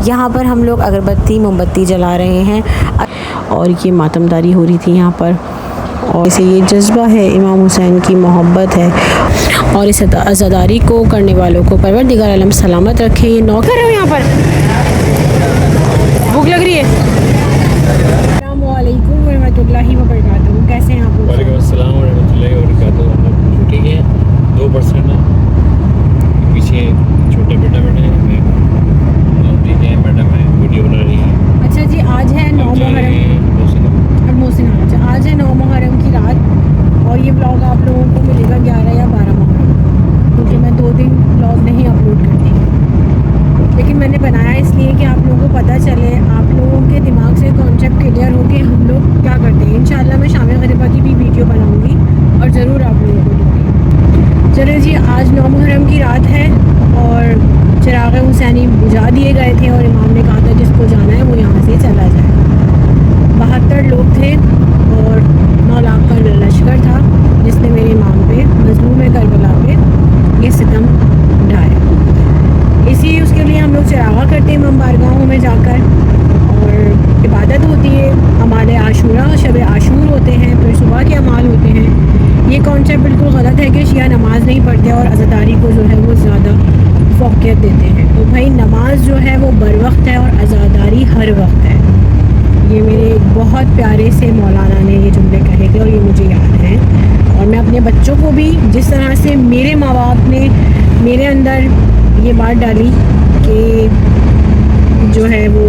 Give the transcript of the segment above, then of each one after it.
यहाँ पर हम लोग अगरबत्ती मोमबत्ती जला रहे हैं और ये मातमदारी हो रही थी यहाँ पर। और इसे ये जज्बा है, इमाम हुसैन की मोहब्बत है और इस अज़ादारी को करने वालों को परवरदिगार आलम सलामत रखे। ये नौकर है यहाँ पर, भूख लग रही है। अस्सलाम वालेकुम रहमतुल्लाहि व बरकातहू। कैसे हैं आप लोग? वालेकुम अस्सलाम व रहमतुल्लाहि व बरकातहू। हम लोग ठीक है, 2% है पीछे छोटे बेटा हैं हमें, ठीक है मैडम है वीडियो बना रही है। अच्छा जी, आज है 9 मोहर्रम। अच्छा, आज है 9 मुहर्रम की रात और ये ब्लॉग आप लोगों को मिलेगा 11 या 12 मुहर्रम, क्योंकि मैं 2 दिन ब्लॉग नहीं अपलोड करती। लेकिन मैंने बनाया इसलिए कि आप लोगों को पता चले, आप लोगों के दिमाग से कॉन्सेप्ट क्लियर हो कि हम लोग क्या करते हैं। इंशाल्लाह मैं शाम गरीबा की भी वीडियो बनाऊँगी और ज़रूर आप लोगों को दूँगी। चले जी, आज 9 मुहर्रम की रात है और चिराग हुसैनी बुझा दिए गए थे और इमाम ने कहा था जिसको जाना है वो यहाँ से चला जाए। 72 लोग थे और 9 लाख का लश्कर था जिसने मेरे इमाम पे मजलूम करबला पे ये सितम ढाया। इसी उसके लिए हम लोग चिरागा करते हैं इमाम बारगाहों में जाकर और इबादत होती है। अमाल आशूरा, शब आशूर होते हैं, फिर सुबह के अमाल होते हैं। ये कॉन्सेप्ट बिल्कुल गलत है कि शिया नमाज नहीं पढ़ते और अज़ादारी को जो है वो ज़्यादा फोकियत देते हैं। तो भाई नमाज जो है वो बर वक्त है और अज़ादारी हर वक्त है। ये मेरे बहुत प्यारे से मौलाना ने ये जुमले कहे थे और ये मुझे याद है। और मैं अपने बच्चों को भी, जिस तरह से मेरे माँ बाप ने मेरे अंदर ये बात डाली कि जो है वो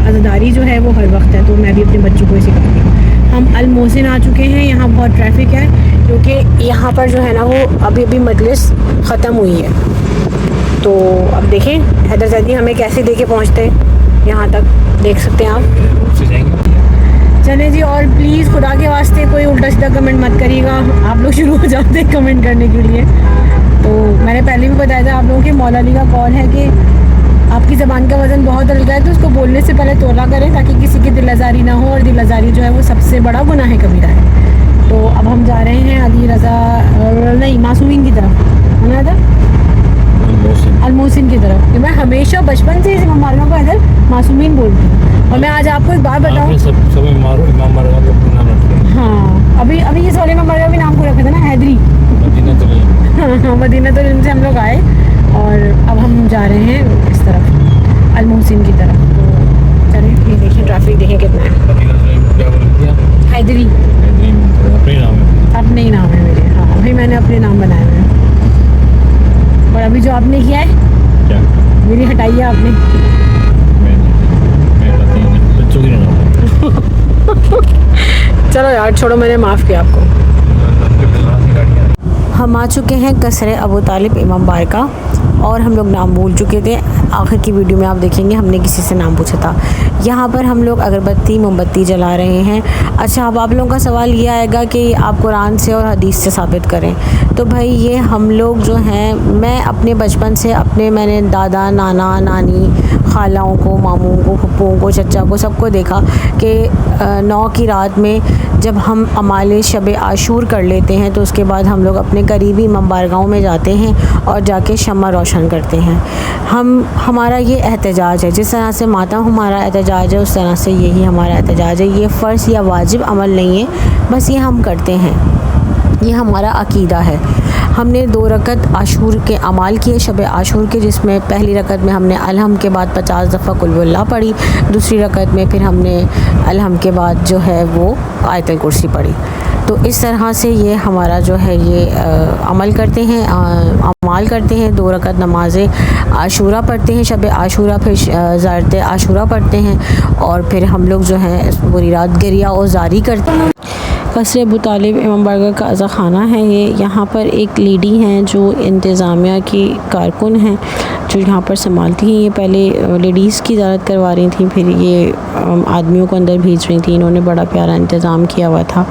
अज़ादारी जो है वो हर वक्त है, तो मैं भी अपने बच्चों को ही सिखाती हूँ। हम अल मोहसिन आ चुके हैं, यहाँ बहुत ट्रैफिक है क्योंकि यहाँ पर जो है ना वो अभी अभी मजलिस ख़त्म हुई है। तो अब देखें हैदर जैदी हमें कैसे दे के पहुँचते हैं यहाँ तक, देख सकते हैं आप। चले जी, और प्लीज़ खुदा के वास्ते कोई उल्टा सीधा कमेंट मत करिएगा, आप लोग शुरू हो जाते हैं कमेंट करने के लिए। तो मैंने पहले भी बताया था आप लोगों के मौला अली का कॉल है कि आपकी ज़बान का वज़न बहुत हल्का है तो उसको बोलने से पहले तौला करें ताकि किसी की दिल आज़ारी ना हो, और दिल आज़ारी जो है वो सबसे बड़ा गुनाह कबीरा है। तो अब हम जा रहे हैं अली रज़ा नहीं मासूमीन की तरफ, है ना अल मोहसिन की तरफ। मैं हमेशा बचपन से इस इमाम बारगाह को इधर मासूमीन बोलती हूँ। और मैं आज आपको एक बात बताऊँ, हाँ अभी इस वाले इमाम बारगाह भी नाम को रखा था ना, हैदरी मदीनतुल इल्म से हम लोग आए और अब हम जा रहे हैं इस तरफ अल मोहसिन की तरफ। तो चलें, ये देखिए ट्रैफिक देखिए कितना है। हैदरी अपने ही नाम है मेरे, हाँ अभी मैंने अपने नाम बनाए हुए हैं। और अभी जो आपने किया है क्या, मेरी हटाई है आपने। चलो यार छोड़ो, मैंने माफ़ किया आपको। हम आ चुके हैं कसरे अबू तालिब इमाम बारगाह और हम लोग नाम भूल चुके थे। आखिर की वीडियो में आप देखेंगे हमने किसी से नाम पूछा था। यहाँ पर हम लोग अगरबत्ती मोमबत्ती जला रहे हैं। अच्छा, अब आप लोगों का सवाल ये आएगा कि आप कुरान से और हदीस से साबित करें। तो भाई ये हम लोग जो हैं, मैं अपने बचपन से मैंने दादा नाना नानी खालाओं को, मामूओं को, फुप्पुओं को, चचा को, सबको देखा कि 9 की रात में जब हम अमाल शब आशूर कर लेते हैं तो उसके बाद हम लोग अपने करीबी इमाम बारगाहों में जाते हैं और जाके शम्मा रोशन करते हैं। हमारा ये एहतजाज है, जिस तरह से मातम हमारा एहतजाज है उस तरह से यही हमारा एहतजाज है। ये फ़र्ज़ या वाजिब अमल नहीं है, बस ये हम करते हैं, ये हमारा अकीदा है। हमने 2 रकत आशूर के अमाल किए, शब आशूर के, जिसमें पहली रकत में हमने अलहम के बाद 50 दफ़ा कुल हुवल्लाह पढ़ी, दूसरी रकत में फिर हमने अलहम के बाद जो है वो आयतुल कुर्सी पढ़ी। तो इस तरह से ये हमारा जो है ये अमल करते हैं, अमाल करते हैं। 2 रकत नमाज आशूरा पढ़ते हैं, शब आशूरा, फिर ज़ारत आशूरा पढ़ते हैं और फिर हम लोग जो है पूरी रात गरिया और जारी करते हैं। कसरे अबू तालिब इमाम बारगाह का अज़ा खाना है ये। यहाँ पर एक लेडी हैं जो इंतज़ामिया की कारकुन हैं जो यहाँ पर संभालती हैं। ये पहले लेडीज़ की इजाज़त करवा रही थी, फिर ये आदमियों को अंदर भेज रही थी। इन्होंने बड़ा प्यारा इंतज़ाम किया हुआ था,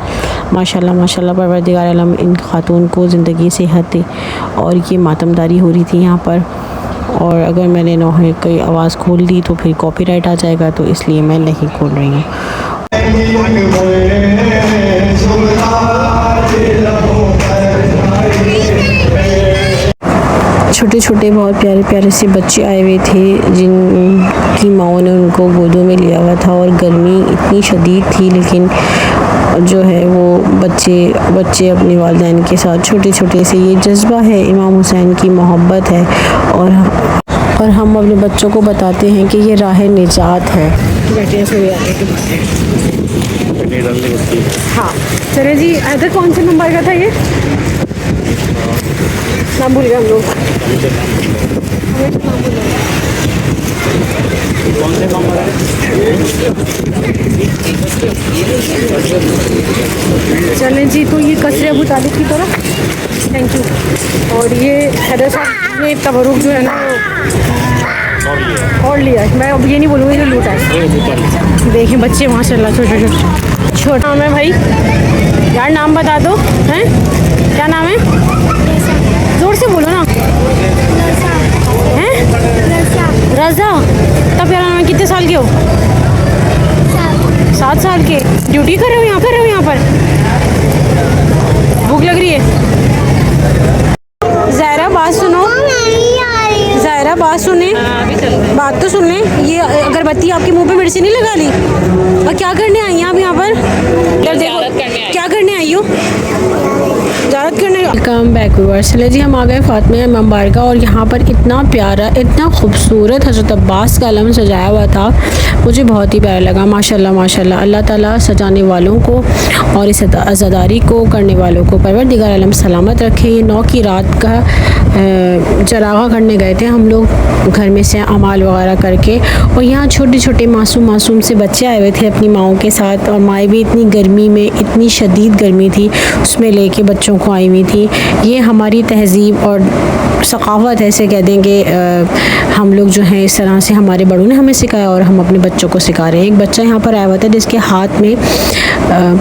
माशाल्लाह माशाल्लाह। परवरदिगार आलम इन खातून को ज़िंदगी सेहत दे। और ये मातमदारी हो रही थी यहाँ पर, और अगर मैंने नौहे की आवाज़ खोल दी तो फिर कॉपीराइट आ जाएगा, तो इसलिए मैं नहीं खोल रही हूँ। छोटे छोटे बहुत प्यारे प्यारे से बच्चे आए हुए थे जिनकी माओ ने उनको गोदों में लिया हुआ था और गर्मी इतनी शदीद थी, लेकिन जो है वो बच्चे अपने वालिदैन के साथ छोटे छोटे से, ये जज्बा है इमाम हुसैन की मोहब्बत है। और हम अपने बच्चों को बताते हैं कि ये राह निजात है। बैठे हाँ चले जी। इधर कौन से नंबर का था ये, नाम भूल गए हम लोग। चलें जी, तो ये कसरे अबू तालिब की तरफ, थैंक यू। और ये हैदर साहब ने तबरुक जो है ना और लिया, मैं अब ये नहीं बोलूँगी कि लूटा है। देखिए बच्चे माशाल्लाह छोटे छोटे। छोटा नाम है भाई यार, नाम बता दो, हैं क्या नाम है? जोर से बोलो ना। हैं रज़ा, तब प्यारा नाम है। कितने साल के हो? 7 साल के। ड्यूटी कर रहे हो यहाँ पर? भूख लग रही है? ज़ायरा बात सुनो, ज़ायरा बात सुने, बात तो सुन लें। ये अगरबत्ती आपके मुंह पे मिर्ची नहीं लगा ली? और क्या करने आई हैं आप यहाँ पर? क्या करने आई हो? ज़्यारत करने। Welcome back viewers. चले जी, हम आ गए फातिमा इमाम बारगाह और यहाँ पर इतना प्यारा, इतना खूबसूरत हज़रत अब्बास का अलम सजाया हुआ था, मुझे बहुत ही प्यारा लगा। माशाल्लाह माशाल्लाह। अल्लाह ताला सजाने वालों को और इस अज़ादारी को करने वालों को परवरदिगार आलम सलामत रखे। ये 9 की रात का चरागा करने गए थे हम लोग घर में से अमाल वगैरह करके, और यहाँ छोटे छोटे मासूम से बच्चे आए हुए थे अपनी माओं के साथ, और माएँ भी इतनी गर्मी में, इतनी शदीद गर्मी थी उसमें लेके बच्चों को आई हुई थी। ये हमारी तहज़ीब और सक़ाफ़त ऐसे कह देंगे, हम लोग जो हैं इस तरह से हमारे बड़ों ने हमें सिखाया और हम अपने बच्चों को सिखा रहे हैं। एक बच्चा यहाँ पर आया हुआ था जिसके हाथ में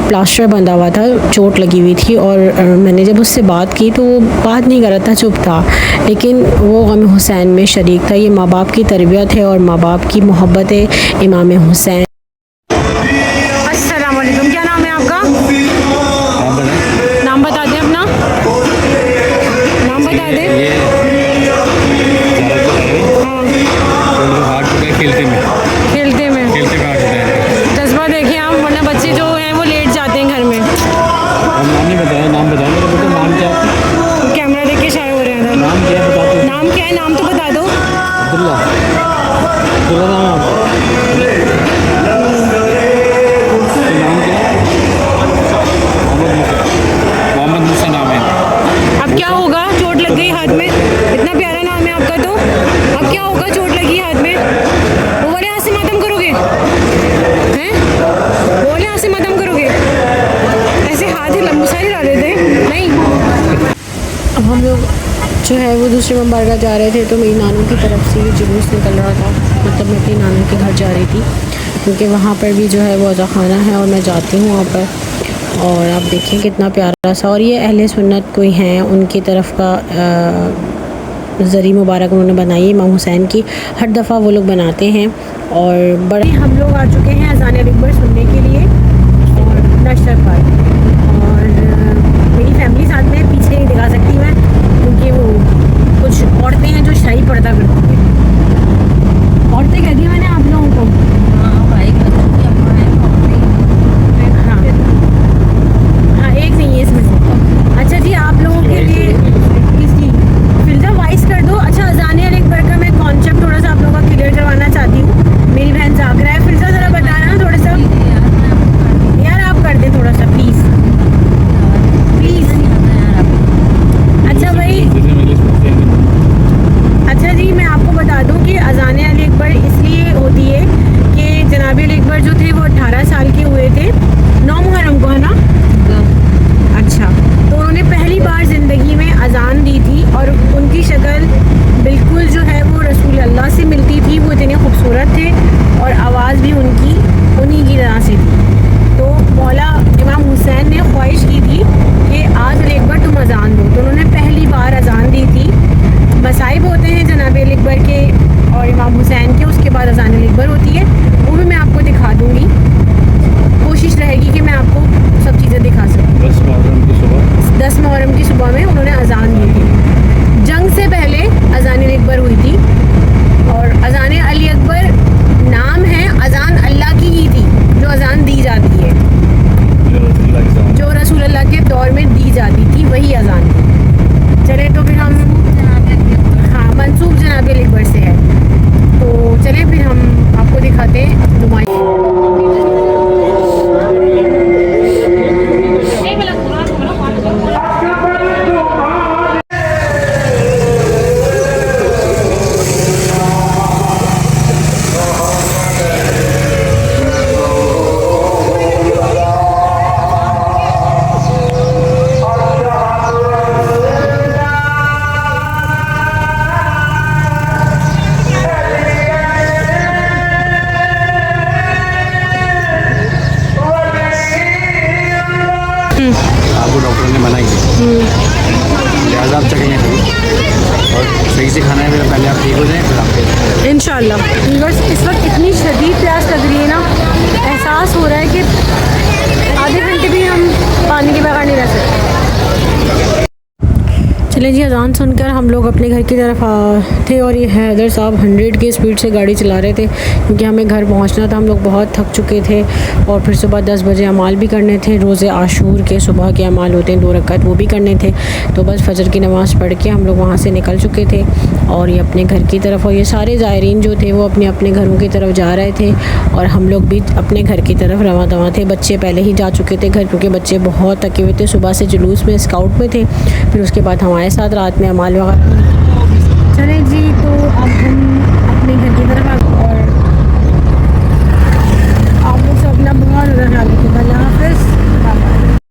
प्लास्टर बंधा हुआ था, चोट लगी हुई थी, और मैंने जब उससे बात की तो वो बात नहीं कर रहा था, चुप था, लेकिन वो गम हुसैन में शरीक था। ये माँ बाप की तरबियत है और माँ बाप की मोहब्बत है इमाम हुसैन। अस्सलाम वालेकुम, क्या नाम है आपका? नाम बता दें अपना, नाम बता दें। खेलते में जज्बा देखिए आप, वरना बच्चे जो हैं वो लेट जाते हैं घर में। नाम क्या है? कैमरा देख के इशारा हो रहे हैं। नाम क्या है? नाम क्या है? नाम तो बता दो। अब्दुल्ला नाम है आपका? नाम क्या है? मोहम्मद मूसा नाम है। अब क्या होगा? चोट लग गई हाथ में, इतना प्यारा नाम है आपका, तो अब क्या होगा? चोट लगी हाथ में, वो वाले हाथ से मातम करोगे? हैं? वो वाले हाथ से मातम करोगे? ऐसे हाथ ही लंबू सारी डाल देते हैं, नहीं। अब हम लोग जो है वो दूसरे बारगाह जा रहे थे, तो मेरी नानू की तरफ से ये जुलूस निकल रहा था, मतलब मैं अपनी नानू के घर जा रही थी, क्योंकि वहाँ पर भी जो है वो अज़ा खाना है और मैं जाती हूँ वहाँ पर। और आप देखिए कितना प्यारा सा, और ये अहले सुन्नत कोई हैं उनकी तरफ का ज़री मुबारक उन्होंने बनाई है इमाम हुसैन की, हर दफ़ा वो लोग बनाते हैं। और बड़े हम लोग आ चुके हैं अज़ान अकबर सुनने के लिए और नशर पर, और मेरी फैमिली साथ में पीछे नहीं दिखा सकती मैं, क्योंकि वो कुछ औरतें हैं जो शाही पर्दा करती हैं। औरतें कह दी मैंने आप लोगों को। हाँ एक नहीं है इसमें से। अच्छा जी, आप लोगों के लिए किसकी फिल्टर वाइस कर दो। अच्छा, अज़ान अकबर का मैं कॉन्सेप्ट थोड़ा सा आप लोगों का क्लियर करवाना चाहती हूँ। मेरी बहन जागरा है, फिल्टर ज़रा बताना थोड़ा सा यार, आप कर दें थोड़ा सा प्लीज़ प्लीज़। अच्छा भाई, अच्छा जी, मैं आपको बता दूं कि अज़ान अकबर इसलिए होती है कि जनाब अकबर जो थे वो 18 साल के हुए थे 9 मुहर्रम को, है ना? अच्छा, तो उन्होंने पहली बार ज़िंदगी में अज़ान दी थी, और उनकी शक्ल बिल्कुल जो है वो रसूल अल्लाह से मिलती थी। वो इतने खूबसूरत थे और आवाज़ भी उनकी उन्हीं की तरह से थी। तो मौला इमाम हुसैन ने ख्वाहिश की थी कि आज अकबर तुम अज़ान दो, तो उन्होंने पहली बार अज़ान दी थी। मसाइब होते हैं जनाब अकबर के और इमाम हुसैन के, उसके बाद अज़ान अकबर होती है, वो भी मैं आपको दिखा दूँगी। कोशिश रहेगी कि मैं आपको सब चीज़ें दिखा सकूँ। 10 मुहर्रम की सुबह 10 मुहर्रम की सुबह में उन्होंने अज़ान दी थी। जंग से पहले सही से खाना है, मेरा पहले आप ठीक हो जाएं फिर आप इंशाल्लाह। व्यूअर्स, इस वक्त इतनी शदीद प्यास लग रही है ना, एहसास हो रहा है कि आधे घंटे भी हम पानी के बगैर नहीं रह सकते। चले जी, अजान सुनकर हम लोग अपने घर की तरफ थे और ये हैदर साहब 100 की स्पीड से गाड़ी चला रहे थे क्योंकि हमें घर पहुंचना था। हम लोग बहुत थक चुके थे और फिर सुबह 10 बजे अमाल भी करने थे। रोज़े आशूर के सुबह के अमाल होते हैं 2 रकात, वो भी करने थे। तो बस फजर की नमाज़ पढ़ के हम लोग वहाँ से निकल चुके थे और ये अपने घर की तरफ, और ये सारे ज़ायरीन जो थे वो अपने अपने घरों की तरफ जा रहे थे और हम लोग भी अपने घर की तरफ रवा दवा थे। बच्चे पहले ही जा चुके थे घर क्योंकि बच्चे बहुत थके हुए थे, सुबह से जुलूस में स्काउट में थे, फिर उसके बाद हमारे साथ रात में अमाल वगैरह। चले जी, तो अब हम अपने घर की तरफ